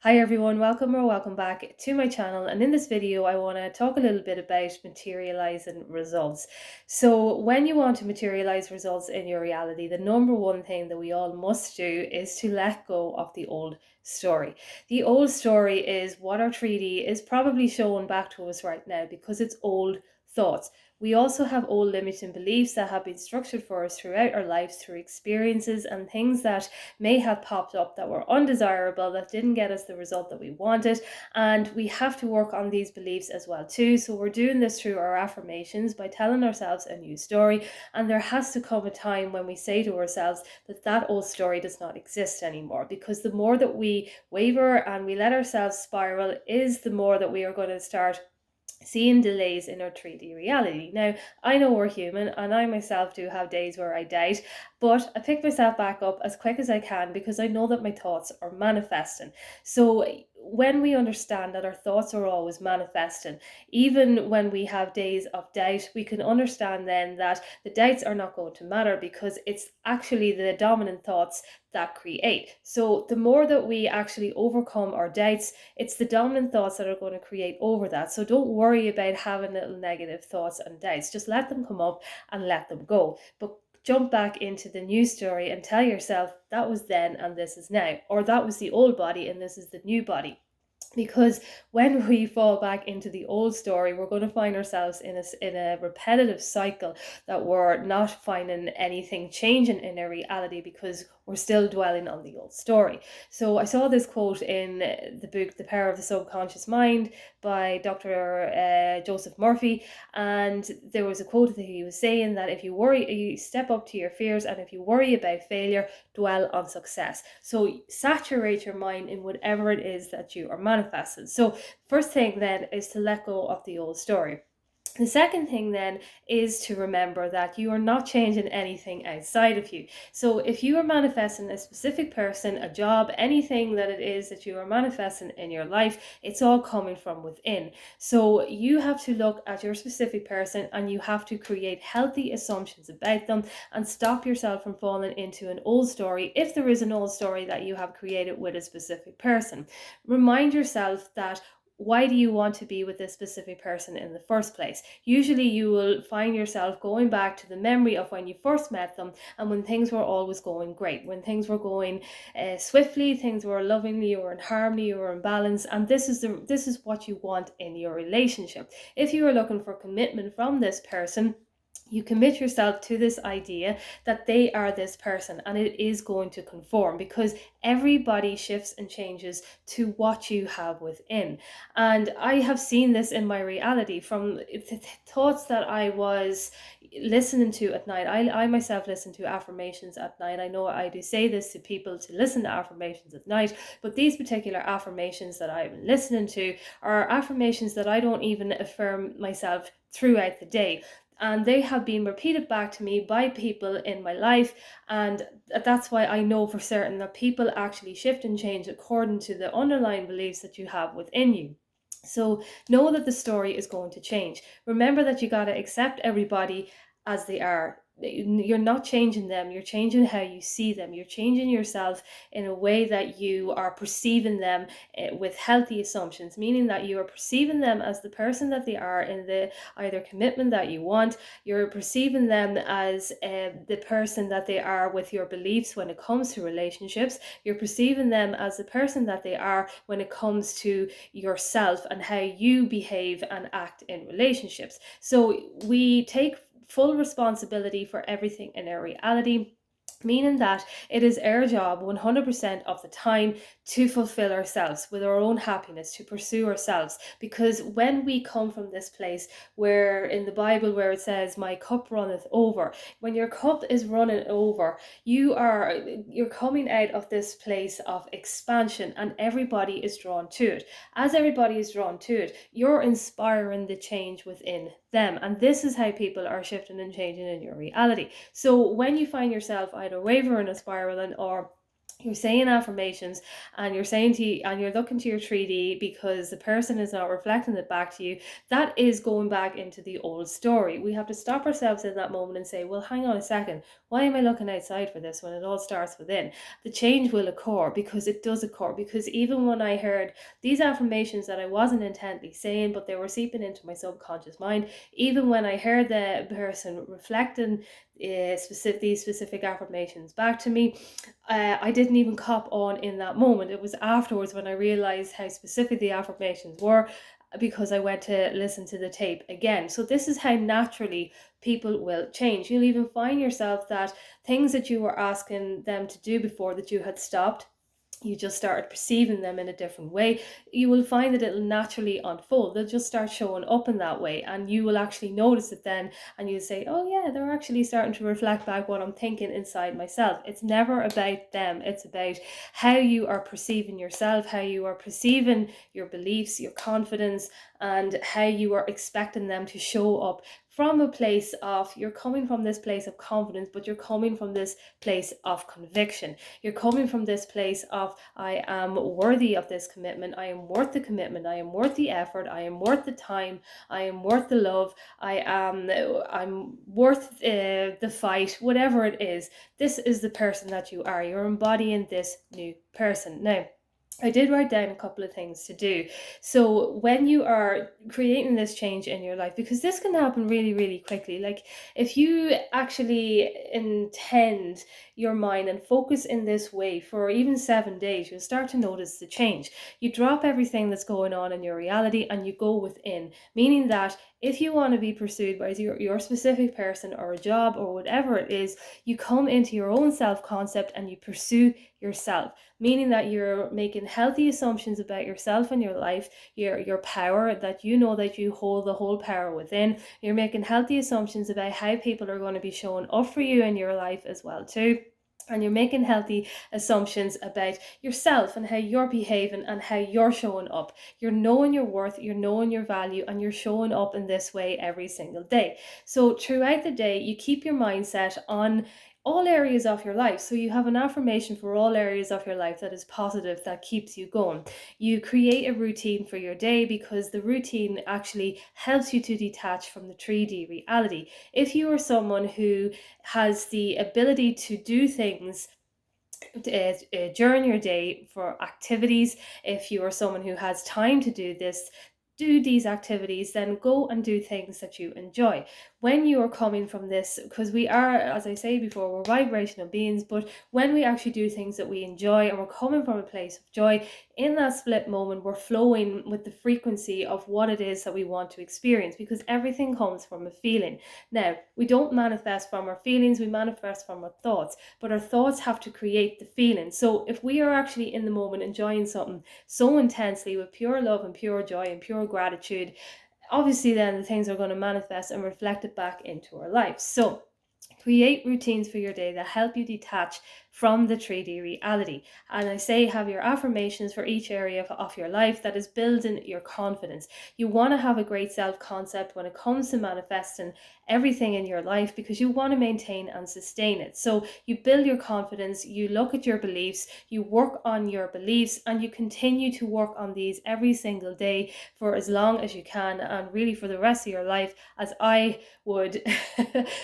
Hi everyone, welcome back to my channel, and in this video I want to talk a little bit about materializing results. So when you want to materialize results in your reality, the number one thing that we all must do is to let go of the old story. The old story is what our 3D is probably showing back to us right now because it's old thoughts. We also have old limiting beliefs that have been structured for us throughout our lives through experiences and things that may have popped up that were undesirable, that didn't get us the result that we wanted. And we have to work on these beliefs as well too. So we're doing this through our affirmations by telling ourselves a new story. And there has to come a time when we say to ourselves that that old story does not exist anymore, because the more that we waver and we let ourselves spiral is the more that we are going to start seeing delays in our 3D reality. Now, I know we're human, and I myself do have days where I doubt, but I pick myself back up as quick as I can because I know that my thoughts are manifesting. So when we understand that our thoughts are always manifesting, even when we have days of doubt, we can understand then that the doubts are not going to matter because it's actually the dominant thoughts that create. So the more that we actually overcome our doubts, it's the dominant thoughts that are going to create over that. So don't worry about having little negative thoughts and doubts. Just let them come up and let them go. But jump back into the new story and tell yourself that was then and this is now, or that was the old body and this is the new body. Because when we fall back into the old story, we're going to find ourselves in a repetitive cycle that we're not finding anything changing in our reality because we're still dwelling on the old story. So I saw this quote in the book The Power of the Subconscious Mind by Dr. Joseph Murphy, and there was a quote that he was saying that if you worry, you step up to your fears, and if you worry about failure, dwell on success. So saturate your mind in whatever it is that you are manifesting. So first thing then is to let go of the old story. The second thing then is to remember that you are not changing anything outside of you. So if you are manifesting a specific person, a job, anything that it is that you are manifesting in your life, it's all coming from within. So you have to look at your specific person and you have to create healthy assumptions about them and stop yourself from falling into an old story if there is an old story that you have created with a specific person. Remind yourself that why do you want to be with this specific person in the first place? Usually you will find yourself going back to the memory of when you first met them and when things were always going great, when things were going swiftly, things were lovingly, you were in harmony, you were in balance, and this is what you want in your relationship. If you are looking for commitment from this person, you commit yourself to this idea that they are this person and it is going to conform, because everybody shifts and changes to what you have within. And I have seen this in my reality from the thoughts that I was listening to at night. I myself listen to affirmations at night. I know I do say this to people to listen to affirmations at night, but these particular affirmations that I've been listening to are affirmations that I don't even affirm myself throughout the day, and they have been repeated back to me by people in my life, and that's why I know for certain that people actually shift and change according to the underlying beliefs that you have within you. So know that the story is going to change. Remember that you got to accept everybody as they are. You're not changing them, you're changing how you see them. You're changing yourself in a way that you are perceiving them with healthy assumptions, meaning that you are perceiving them as the person that they are in the either commitment that you want. You're perceiving them as the person that they are with your beliefs when it comes to relationships. You're perceiving them as the person that they are when it comes to yourself and how you behave and act in relationships. So we take full responsibility for everything in our reality, meaning that it is our job 100% of the time to fulfill ourselves with our own happiness, to pursue ourselves. Because when we come from this place where in the Bible where it says my cup runneth over, when your cup is running over, you're coming out of this place of expansion and everybody is drawn to it. As everybody is drawn to it, you're inspiring the change within them, and this is how people are shifting and changing in your reality. So when you find yourself either wavering or spiraling or you're saying affirmations, and you're saying to you, and you're looking to your 3D because the person is not reflecting it back to you, that is going back into the old story. We have to stop ourselves in that moment and say, well, hang on a second, why am I looking outside for this when it all starts within? The change will occur, because it does occur. Because even when I heard these affirmations that I wasn't intently saying, but they were seeping into my subconscious mind, even when I heard the person reflecting these specific affirmations back to me, I didn't even cop on in that moment. It was afterwards when I realized how specific the affirmations were, because I went to listen to the tape again. So this is how naturally people will change. You'll even find yourself that things that you were asking them to do before that you had stopped, you just started perceiving them in a different way. You will find that it'll naturally unfold. They'll just start showing up in that way, and you will actually notice it then, and you'll say, oh yeah, they're actually starting to reflect back what I'm thinking inside myself. It's never about them. It's about how you are perceiving yourself, how you are perceiving your beliefs, your confidence, and how you are expecting them to show up from a place of, you're coming from this place of confidence, but you're coming from this place of conviction. You're coming from this place of, I am worthy of this commitment. I am worth the commitment. I am worth the effort. I am worth the time. I am worth the love. I'm worth the fight, whatever it is. This is the person that you are. You're embodying this new person. Now, I did write down a couple of things to do. So when you are creating this change in your life, because this can happen really, really quickly. Like if you actually intend your mind and focus in this way for even 7 days, you'll start to notice the change. You drop everything that's going on in your reality and you go within, meaning that if you want to be pursued by your specific person or a job or whatever it is, you come into your own self-concept and you pursue yourself, meaning that you're making healthy assumptions about yourself and your life, your power, that you know that you hold the whole power within. You're making healthy assumptions about how people are going to be showing up for you in your life as well too. And you're making healthy assumptions about yourself and how you're behaving and how you're showing up. You're knowing your worth, you're knowing your value, and you're showing up in this way every single day. So throughout the day, you keep your mindset on all areas of your life. So you have an affirmation for all areas of your life that is positive, that keeps you going. You create a routine for your day, because the routine actually helps you to detach from the 3D reality. If you are someone who has the ability to do things during your day for activities, if you are someone who has time to do these activities, then go and do things that you enjoy. When you are coming from this, because we are, as I say before, we're vibrational beings, but when we actually do things that we enjoy and we're coming from a place of joy, in that split moment, we're flowing with the frequency of what it is that we want to experience, because everything comes from a feeling. Now, we don't manifest from our feelings, we manifest from our thoughts, but our thoughts have to create the feeling. So if we are actually in the moment enjoying something so intensely with pure love and pure joy and pure gratitude, obviously then the things are going to manifest and reflect it back into our life. So create routines for your day that help you detach from the 3D reality. And I say, have your affirmations for each area of your life that is building your confidence. You want to have a great self-concept when it comes to manifesting everything in your life, because you want to maintain and sustain it. So you build your confidence, you look at your beliefs, you work on your beliefs, and you continue to work on these every single day for as long as you can, and really for the rest of your life, as I would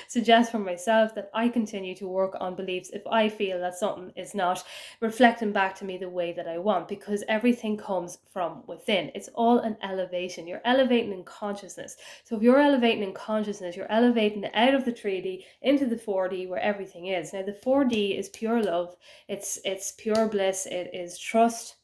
suggest for myself, that I continue to work on beliefs if I feel that something is not reflecting back to me the way that I want, because everything comes from within. It's all an elevation. You're elevating in consciousness. So if you're elevating in consciousness, you're elevating out of the 3D into the 4D, where everything is. Now the 4D is pure love. It's pure bliss. It is trust.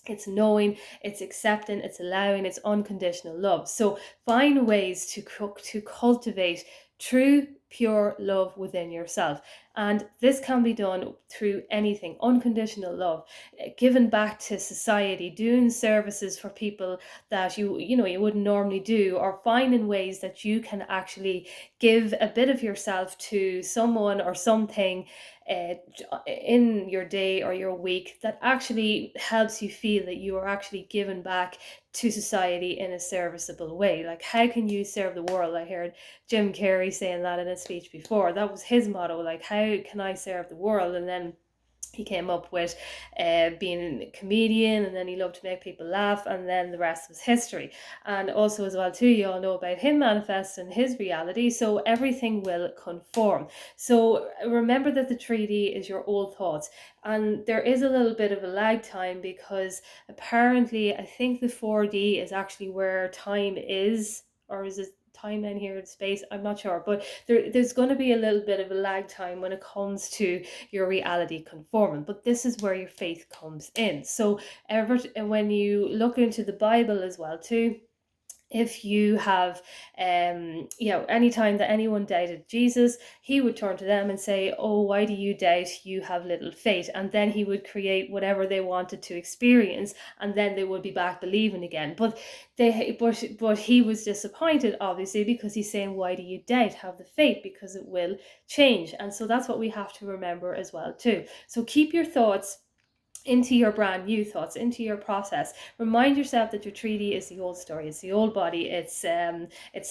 It's knowing, it's accepting, it's allowing, it's unconditional love. So find ways to cultivate true, pure love within yourself. And this can be done through anything: unconditional love, giving back to society, doing services for people that you wouldn't normally do, or finding ways that you can actually give a bit of yourself to someone or something uh, in your day or your week, that actually helps you feel that you are actually giving back to society in a serviceable way. Like, how can you serve the world? I heard Jim Carrey saying that in a speech before. That was his motto, like, how can I serve the world? And then He came up with being a comedian, and then he loved to make people laugh, and then the rest was history. And also as well too, you all know about him manifesting his reality, so everything will conform. So remember that the 3D is your old thoughts, and there is a little bit of a lag time, because apparently I think the 4D is actually where time is, or is it time in here in space? I'm not sure, but there's going to be a little bit of a lag time when it comes to your reality conforming. But this is where your faith comes in. So when you look into the Bible as well too, if you have anytime that anyone doubted Jesus, he would turn to them and say, oh, why do you doubt? You have little faith. And then he would create whatever they wanted to experience, and then they would be back believing again. But he was disappointed, obviously, because he's saying, why do you doubt? Have the faith, because it will change. And so that's what we have to remember as well too. So keep your thoughts into your brand new thoughts, into your process. Remind yourself that your 3D is the old story, it's the old body, it's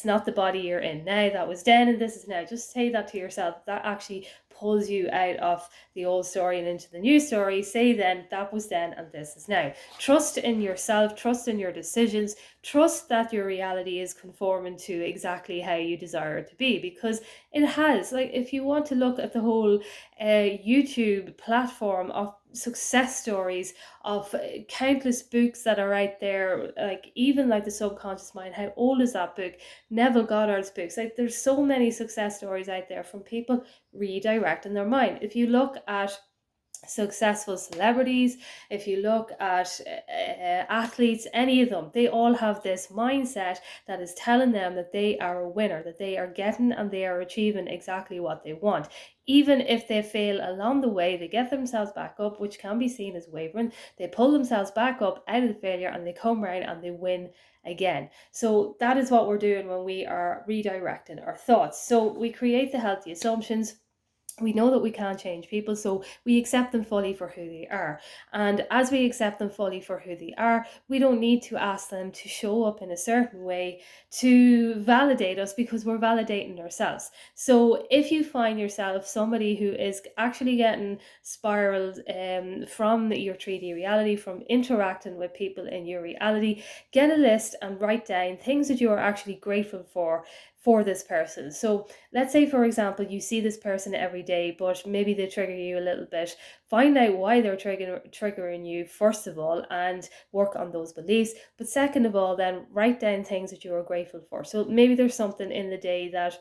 not the body you're in now. That was then and this is now. Just say that to yourself. That actually pulls you out of the old story and into the new story. Say then, that was then and this is now. Trust in yourself, trust in your decisions, trust that your reality is conforming to exactly how you desire it to be, because it has. Like, if you want to look at the whole YouTube platform of success stories, of countless books that are out there, like even like The Subconscious Mind, how old is that book? Neville Goddard's books. Like, there's so many success stories out there from people redirecting their mind. If you look at successful celebrities, if you look at athletes, any of them, they all have this mindset that is telling them that they are a winner, that they are getting and they are achieving exactly what they want. Even if they fail along the way, they get themselves back up, which can be seen as wavering. They pull themselves back up out of the failure and they come around and they win again. So that is what we're doing when we are redirecting our thoughts. So we create the healthy assumptions. We know that we can't change people, so we accept them fully for who they are. And as we accept them fully for who they are, we don't need to ask them to show up in a certain way to validate us, because we're validating ourselves. So if you find yourself somebody who is actually getting spiraled from your 3D reality, from interacting with people in your reality, get a list and write down things that you are actually grateful for this person. So let's say, for example, you see this person every day, but maybe they trigger you a little bit. Find out why they're triggering you, first of all, and work on those beliefs. But second of all, then write down things that you are grateful for. So maybe there's something in the day that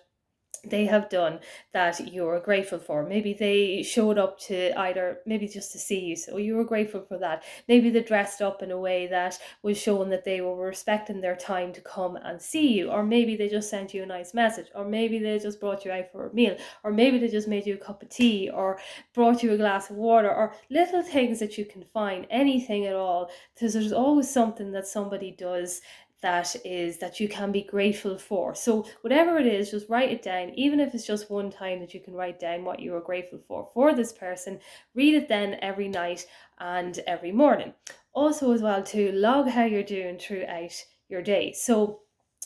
they have done that you're grateful for. Maybe they showed up to either, maybe just to see you, so you were grateful for that. Maybe they dressed up in a way that was showing that they were respecting their time to come and see you. Or maybe they just sent you a nice message. Or maybe they just brought you out for a meal. Or maybe they just made you a cup of tea, or brought you a glass of water, or little things that you can find, anything at all. Because there's always something that somebody does that you can be grateful for. So whatever it is, just write it down. Even if it's just one time that you can write down what you are grateful for this person, read it then every night and every morning. Also as well to log how you're doing throughout your day. So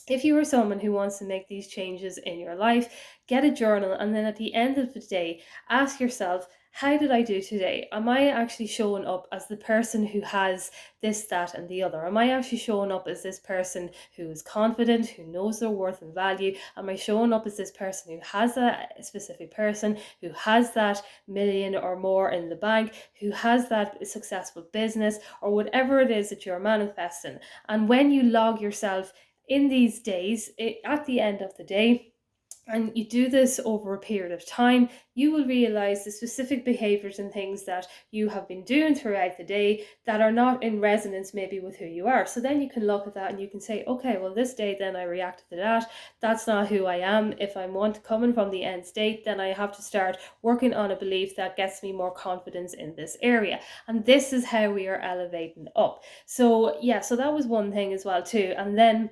if you are someone who wants to make these changes in your life, get a journal, and then at the end of the day, ask yourself, how did I do today? Am I actually showing up as the person who has this, that, and the other? Am I actually showing up as this person who is confident, who knows their worth and value? Am I showing up as this person who has that specific person, who has that million or more in the bank, who has that successful business, or whatever it is that you're manifesting? And when you log yourself in these days, at the end of the day, and you do this over a period of time, you will realize the specific behaviors and things that you have been doing throughout the day that are not in resonance maybe with who you are. So then you can look at that and you can say, okay, well, this day then I reacted to that. That's not who I am. If I want coming from the end state, then I have to start working on a belief that gets me more confidence in this area. And this is how we are elevating up. So yeah, so that was one thing as well too. And then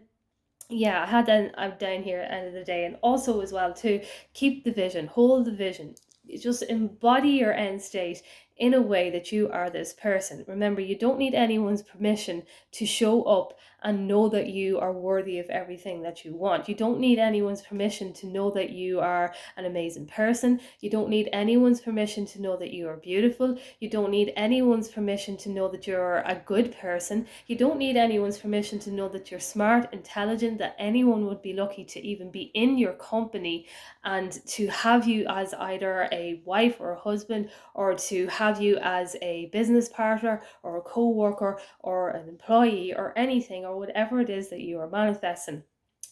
yeah, I had that. I'm down here at the end of the day. And also as well to keep the vision, hold the vision. Just embody your end state in a way that you are this person. Remember, you don't need anyone's permission to show up and know that you are worthy of everything that you want. You don't need anyone's permission to know that you are an amazing person. You don't need anyone's permission to know that you are beautiful. You don't need anyone's permission to know that you're a good person. You don't need anyone's permission to know that you're smart, intelligent, that anyone would be lucky to even be in your company and to have you as either a wife or a husband, or to have you as a business partner or a co-worker or an employee or anything, or whatever it is that you are manifesting.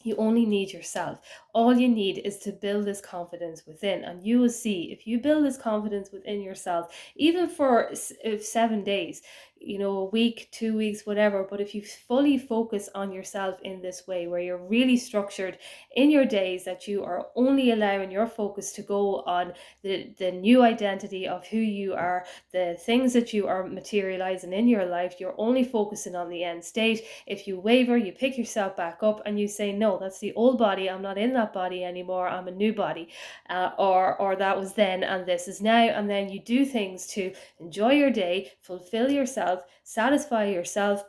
You only need yourself. All you need is to build this confidence within, and you will see, if you build this confidence within yourself, even for 7 days, a week, 2 weeks, whatever, but if you fully focus on yourself in this way, where you're really structured in your days, that you are only allowing your focus to go on the new identity of who you are, the things that you are materializing in your life, you're only focusing on the end state. If you waver, you pick yourself back up and you say, no, that's the old body, I'm not in that body anymore, I'm a new body, or that was then and this is now. And then you do things to enjoy your day, fulfill yourself, satisfy yourself.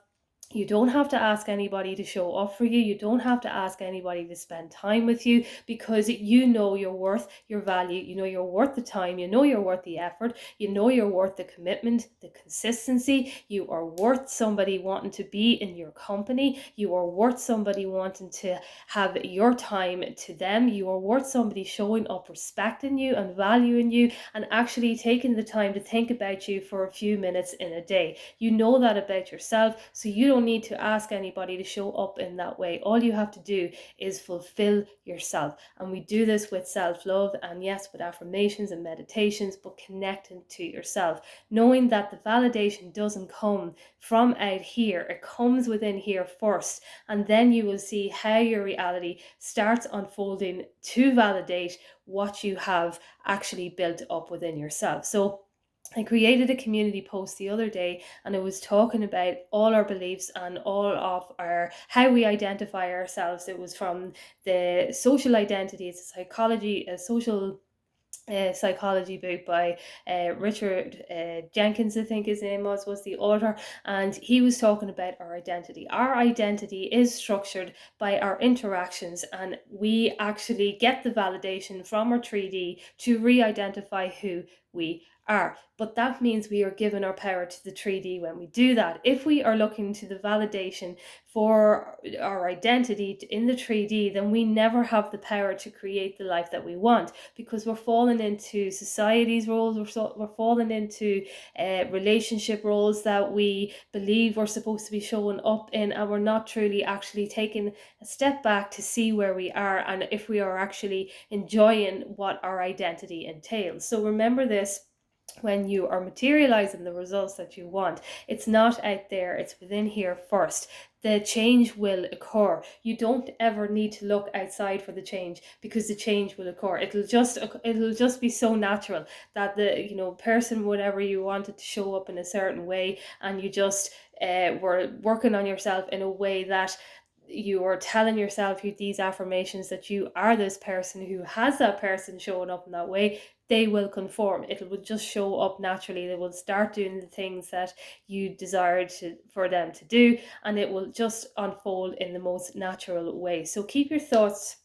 You don't have to ask anybody to show up for you. You don't have to ask anybody to spend time with you, because you know your worth, your value. You know you're worth the time. You know you're worth the effort. You know you're worth the commitment, the consistency. You are worth somebody wanting to be in your company. You are worth somebody wanting to have your time to them. You are worth somebody showing up, respecting you and valuing you, and actually taking the time to think about you for a few minutes in a day. You know that about yourself, so you don't need to ask anybody to show up in that way. All you have to do is fulfill yourself. And we do this with self-love, and yes, with affirmations and meditations, but connecting to yourself, knowing that the validation doesn't come from out here, it comes within here first, and then you will see how your reality starts unfolding to validate what you have actually built up within yourself. So I created a community post the other day, and it was talking about all our beliefs and all of our how we identify ourselves. It was from the social identity, it's a social psychology book by Richard Jenkins, I think his name was the author, and he was talking about our identity. Our identity is structured by our interactions, and we actually get the validation from our 3D to re-identify who we are. But that means we are given our power to the 3D when we do that. If we are looking to the validation for our identity in the 3D, then we never have the power to create the life that we want, because we're falling into society's roles, we're falling into relationship roles that we believe we're supposed to be showing up in, and we're not truly actually taking a step back to see where we are and if we are actually enjoying what our identity entails. So remember this: when you are materializing the results that you want, it's not out there, it's within here first. The change will occur. You don't ever need to look outside for the change, because the change will occur. It'll just be so natural that the person, whatever you wanted to show up in a certain way, and you just were working on yourself in a way that you are telling yourself these affirmations that you are this person who has that person showing up in that way. They will conform. It will just show up naturally. They will start doing the things that you desire for them to do, and it will just unfold in the most natural way. So keep your thoughts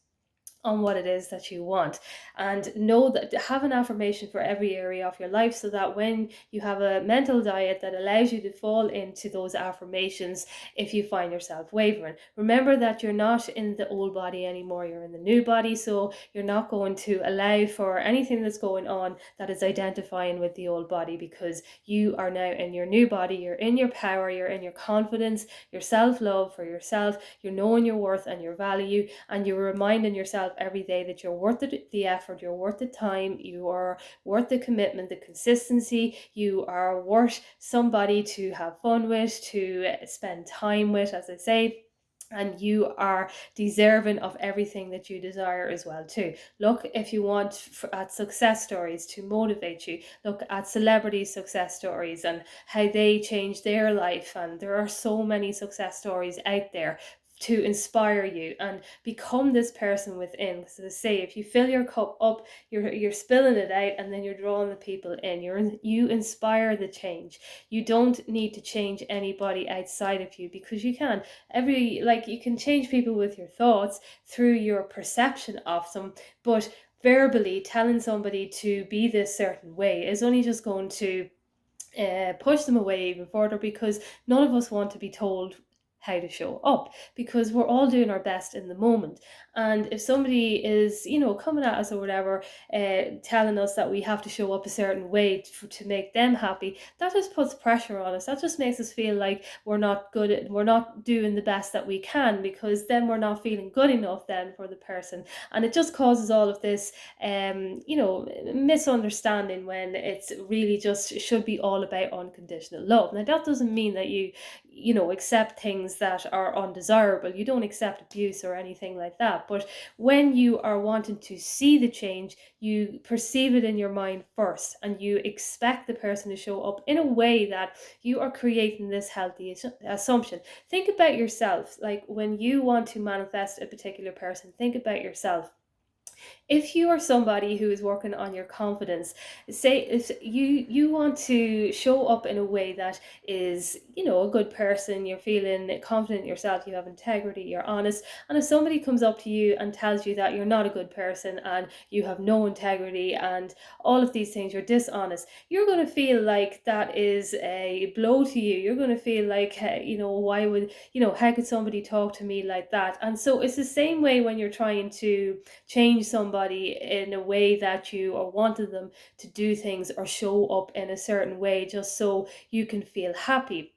on what it is that you want, and know that have an affirmation for every area of your life, so that when you have a mental diet that allows you to fall into those affirmations, if you find yourself wavering, remember that you're not in the old body anymore, you're in the new body. So you're not going to allow for anything that's going on that is identifying with the old body, because you are now in your new body. You're in your power, you're in your confidence, your self-love for yourself, you're knowing your worth and your value, and you're reminding yourself every day that you're worth the effort, you're worth the time, you are worth the commitment, the consistency, you are worth somebody to have fun with, to spend time with, as I say. And you are deserving of everything that you desire as well too. Look, if you want at success stories to motivate you, look at celebrity success stories and how they changed their life. And there are so many success stories out there. to inspire you and become this person within. So to say, if you fill your cup up, you're spilling it out, and then you're drawing the people in. You inspire the change. You don't need to change anybody outside of you, because you can. You can change people with your thoughts, through your perception of them, but verbally telling somebody to be this certain way is only just going to push them away even further, because none of us want to be told how to show up, because we're all doing our best in the moment. And if somebody is, coming at us or whatever, telling us that we have to show up a certain way to make them happy, that just puts pressure on us. That just makes us feel like we're not doing the best that we can, because then we're not feeling good enough then for the person. And it just causes all of this misunderstanding, when it's really just should be all about unconditional love. Now, that doesn't mean that you accept things that are undesirable. You don't accept abuse or anything like that. But when you are wanting to see the change, you perceive it in your mind first, and you expect the person to show up in a way that you are creating this healthy assumption. Think about yourself. Like, when you want to manifest a particular person, think about yourself. If you are somebody who is working on your confidence, say if you want to show up in a way that is, a good person, you're feeling confident in yourself, you have integrity, you're honest, and if somebody comes up to you and tells you that you're not a good person and you have no integrity and all of these things, you're dishonest, you're going to feel like that is a blow to you. You're going to feel like, why would, how could somebody talk to me like that? And so it's the same way when you're trying to change somebody in a way that you or wanted them to do things or show up in a certain way just so you can feel happy.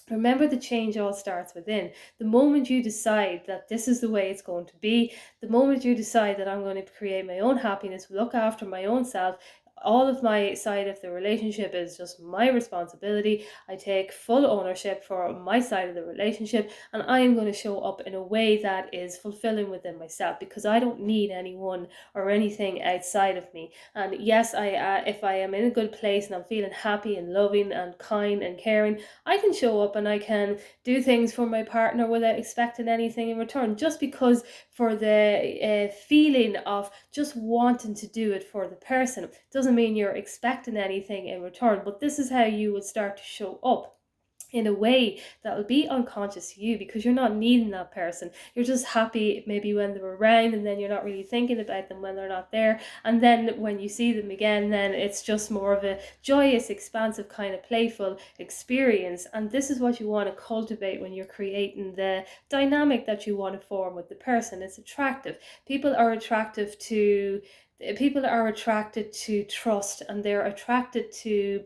Remember, the change all starts within. The moment you decide that this is the way it's going to be, the moment you decide that I'm going to create my own happiness, look after my own self, all of my side of the relationship is just my responsibility. I take full ownership for my side of the relationship, and I am going to show up in a way that is fulfilling within myself, because I don't need anyone or anything outside of me. And yes, if I am in a good place and I'm feeling happy and loving and kind and caring, I can show up and I can do things for my partner without expecting anything in return, just because for the feeling of just wanting to do it for the person. Doesn't mean you're expecting anything in return, but this is how you would start to show up in a way that will be unconscious to you, because you're not needing that person. You're just happy maybe when they're around, and then you're not really thinking about them when they're not there. And then when you see them again, then it's just more of a joyous, expansive, kind of playful experience. And this is what you want to cultivate when you're creating the dynamic that you want to form with the person. It's attractive. People are attracted to trust, and they're attracted to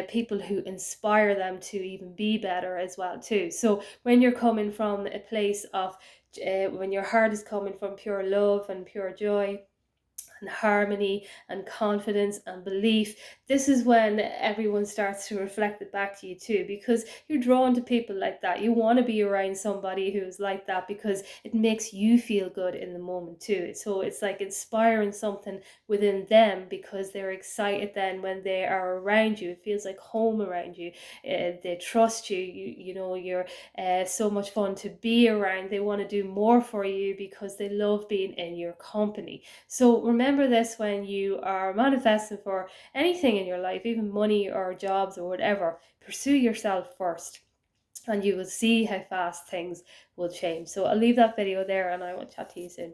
people who inspire them to even be better as well too. So when you're coming from a place of when your heart is coming from pure love and pure joy and harmony and confidence and belief, this is when everyone starts to reflect it back to you too, because you're drawn to people like that. You want to be around somebody who's like that, because it makes you feel good in the moment too. So it's like inspiring something within them, because they're excited then when they are around you. It feels like home around you. They trust you. You're so much fun to be around. They want to do more for you because they love being in your company. So remember this when you are manifesting for anything in your life, even money or jobs or whatever. Pursue yourself first, and you will see how fast things will change. So I'll leave that video there, and I will chat to you soon.